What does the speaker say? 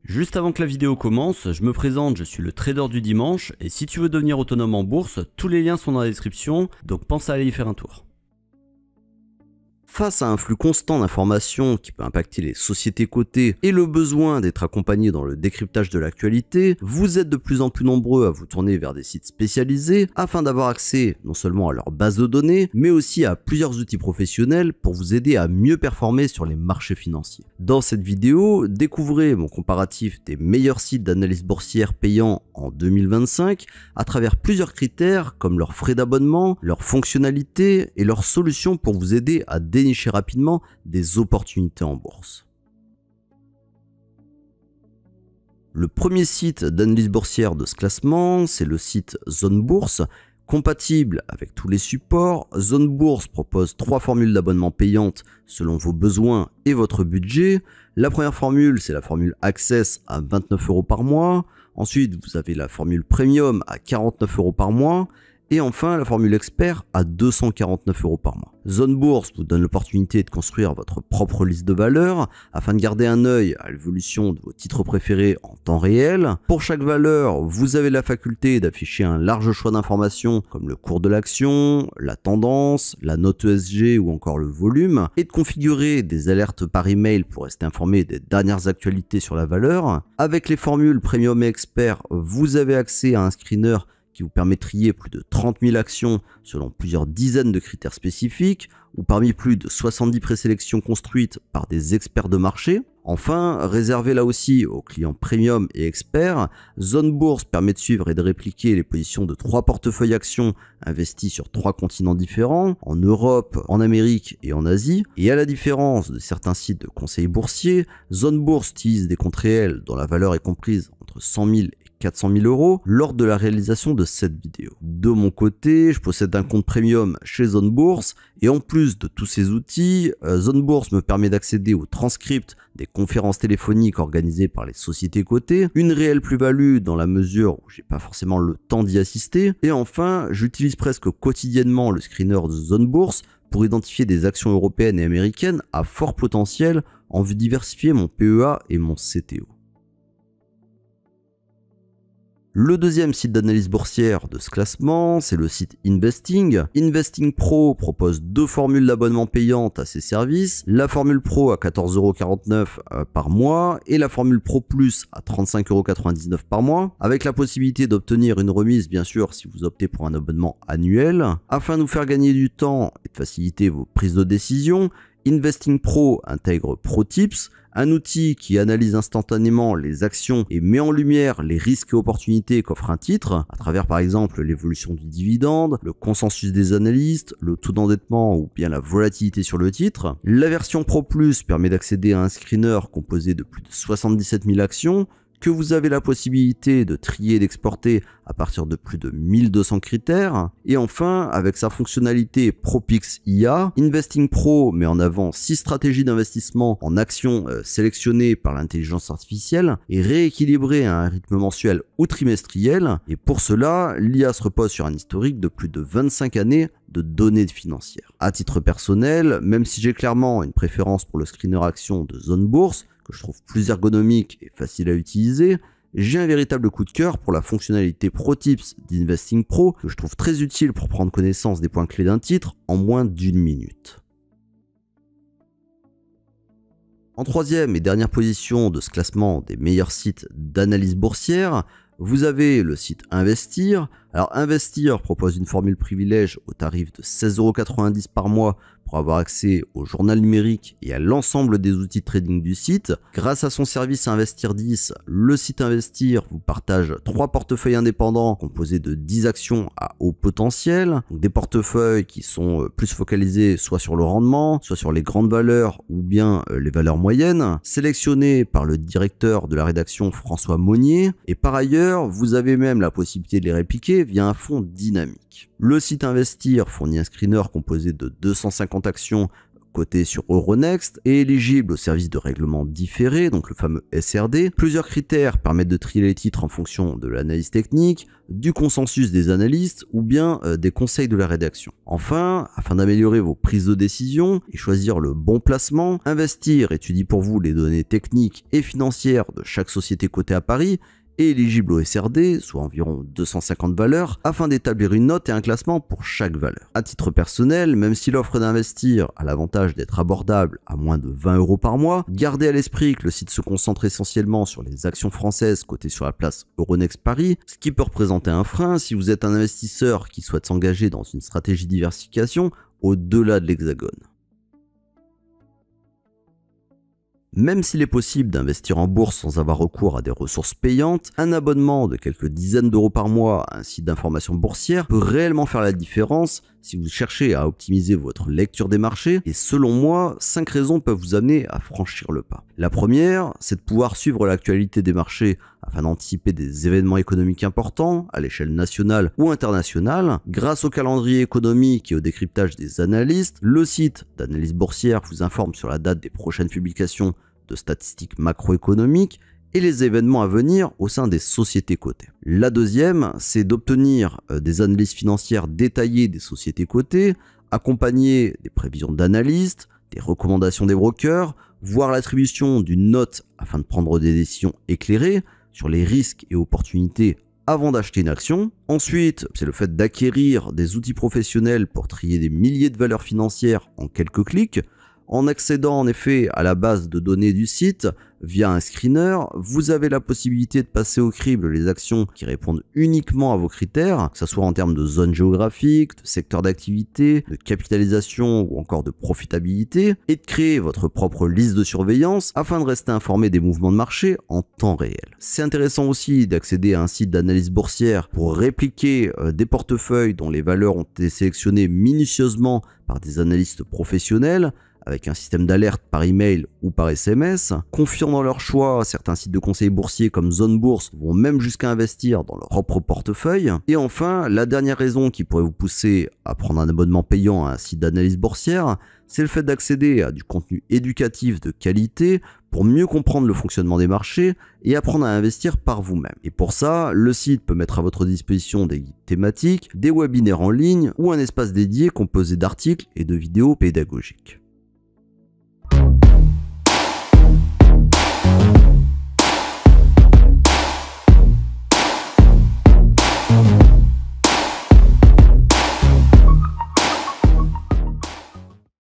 Juste avant que la vidéo commence, je me présente, je suis le trader du dimanche et si tu veux devenir autonome en bourse, tous les liens sont dans la description, donc pense à aller y faire un tour. Face à un flux constant d'informations qui peut impacter les sociétés cotées et le besoin d'être accompagné dans le décryptage de l'actualité, vous êtes de plus en plus nombreux à vous tourner vers des sites spécialisés afin d'avoir accès non seulement à leur base de données, mais aussi à plusieurs outils professionnels pour vous aider à mieux performer sur les marchés financiers. Dans cette vidéo, découvrez mon comparatif des meilleurs sites d'analyse boursière payants en 2025 à travers plusieurs critères comme leurs frais d'abonnement, leurs fonctionnalités et leurs solutions pour vous aider à dénicher rapidement des opportunités en bourse. Le premier site d'analyse boursière de ce classement, c'est le site Zone Bourse. Compatible avec tous les supports, Zone Bourse propose 3 formules d'abonnement payantes selon vos besoins et votre budget. La première formule, c'est la formule Access à 29 € par mois. Ensuite, vous avez la formule Premium à 49 € par mois. Et enfin, la formule Expert à 249 € par mois. Zone Bourse vous donne l'opportunité de construire votre propre liste de valeurs afin de garder un œil à l'évolution de vos titres préférés en temps réel. Pour chaque valeur, vous avez la faculté d'afficher un large choix d'informations comme le cours de l'action, la tendance, la note ESG ou encore le volume et de configurer des alertes par email pour rester informé des dernières actualités sur la valeur. Avec les formules Premium et Expert, vous avez accès à un screener qui vous permet de trier plus de 30 000 actions selon plusieurs dizaines de critères spécifiques, ou parmi plus de 70 présélections construites par des experts de marché. Enfin, réservé là aussi aux clients premium et experts, Zone Bourse permet de suivre et de répliquer les positions de 3 portefeuilles actions investis sur 3 continents différents, en Europe, en Amérique et en Asie. Et à la différence de certains sites de conseils boursiers, Zone Bourse utilise des comptes réels dont la valeur est comprise entre 100 000 et 400 000 € lors de la réalisation de cette vidéo. De mon côté, je possède un compte premium chez Zone Bourse et en plus de tous ces outils, Zone Bourse me permet d'accéder aux transcripts des conférences téléphoniques organisées par les sociétés cotées, une réelle plus-value dans la mesure où j'ai pas forcément le temps d'y assister, et enfin, j'utilise presque quotidiennement le screener de Zone Bourse pour identifier des actions européennes et américaines à fort potentiel en vue de diversifier mon PEA et mon CTO. Le deuxième site d'analyse boursière de ce classement, c'est le site Investing. Investing Pro propose 2 formules d'abonnement payantes à ses services, la formule Pro à 14,49 € par mois et la formule Pro Plus à 35,99 € par mois, avec la possibilité d'obtenir une remise bien sûr si vous optez pour un abonnement annuel. Afin de vous faire gagner du temps et de faciliter vos prises de décision, Investing Pro intègre ProTips, un outil qui analyse instantanément les actions et met en lumière les risques et opportunités qu'offre un titre, à travers par exemple l'évolution du dividende, le consensus des analystes, le taux d'endettement ou bien la volatilité sur le titre. La version Pro Plus permet d'accéder à un screener composé de plus de 77 000 actions, que vous avez la possibilité de trier et d'exporter à partir de plus de 1200 critères. Et enfin, avec sa fonctionnalité ProPix IA, Investing Pro met en avant 6 stratégies d'investissement en actions sélectionnées par l'intelligence artificielle et rééquilibrées à un rythme mensuel ou trimestriel. Et pour cela, l'IA se repose sur un historique de plus de 25 années de données financières. À titre personnel, même si j'ai clairement une préférence pour le screener action de Zone Bourse, que je trouve plus ergonomique et facile à utiliser, j'ai un véritable coup de cœur pour la fonctionnalité ProTips d'Investing Pro que je trouve très utile pour prendre connaissance des points clés d'un titre en moins d'1 minute. En troisième et dernière position de ce classement des meilleurs sites d'analyse boursière, vous avez le site Investir. Alors Investir propose une formule privilège au tarif de 16,90 € par mois pour avoir accès au journal numérique et à l'ensemble des outils de trading du site. Grâce à son service Investir 10, le site Investir vous partage 3 portefeuilles indépendants composés de 10 actions à haut potentiel. Donc des portefeuilles qui sont plus focalisés soit sur le rendement, soit sur les grandes valeurs ou bien les valeurs moyennes, sélectionnés par le directeur de la rédaction François Monnier. Et par ailleurs, vous avez même la possibilité de les répliquer via un fonds dynamique. Le site Investir fournit un screener composé de 250 actions coté sur Euronext et éligible au service de règlement différé, donc le fameux SRD. Plusieurs critères permettent de trier les titres en fonction de l'analyse technique, du consensus des analystes ou bien des conseils de la rédaction. Enfin, afin d'améliorer vos prises de décision et choisir le bon placement, Investir étudie pour vous les données techniques et financières de chaque société cotée à Paris et éligible au SRD, soit environ 250 valeurs, afin d'établir une note et un classement pour chaque valeur. À titre personnel, même si l'offre d'Investir a l'avantage d'être abordable à moins de 20 € par mois, gardez à l'esprit que le site se concentre essentiellement sur les actions françaises cotées sur la place Euronext Paris, ce qui peut représenter un frein si vous êtes un investisseur qui souhaite s'engager dans une stratégie de diversification au-delà de l'Hexagone. Même s'il est possible d'investir en bourse sans avoir recours à des ressources payantes, un abonnement de quelques dizaines d'euros par mois à un site d'information boursière peut réellement faire la différence si vous cherchez à optimiser votre lecture des marchés, et selon moi, 5 raisons peuvent vous amener à franchir le pas. La première, c'est de pouvoir suivre l'actualité des marchés afin d'anticiper des événements économiques importants à l'échelle nationale ou internationale. Grâce au calendrier économique et au décryptage des analystes, le site d'analyse boursière vous informe sur la date des prochaines publications de statistiques macroéconomiques et les événements à venir au sein des sociétés cotées. La deuxième, c'est d'obtenir des analyses financières détaillées des sociétés cotées, accompagnées des prévisions d'analystes, des recommandations des brokers, voire l'attribution d'une note afin de prendre des décisions éclairées sur les risques et opportunités avant d'acheter une action. Ensuite, c'est le fait d'acquérir des outils professionnels pour trier des milliers de valeurs financières en quelques clics. En accédant en effet à la base de données du site via un screener, vous avez la possibilité de passer au crible les actions qui répondent uniquement à vos critères, que ce soit en termes de zone géographique, de secteur d'activité, de capitalisation ou encore de profitabilité, et de créer votre propre liste de surveillance afin de rester informé des mouvements de marché en temps réel. C'est intéressant aussi d'accéder à un site d'analyse boursière pour répliquer des portefeuilles dont les valeurs ont été sélectionnées minutieusement par des analystes professionnels, avec un système d'alerte par email ou par SMS. Confiant dans leur choix, certains sites de conseils boursiers comme Zone Bourse vont même jusqu'à investir dans leur propre portefeuille. Et enfin, la dernière raison qui pourrait vous pousser à prendre un abonnement payant à un site d'analyse boursière, c'est le fait d'accéder à du contenu éducatif de qualité pour mieux comprendre le fonctionnement des marchés et apprendre à investir par vous-même. Et pour ça, le site peut mettre à votre disposition des guides thématiques, des webinaires en ligne ou un espace dédié composé d'articles et de vidéos pédagogiques.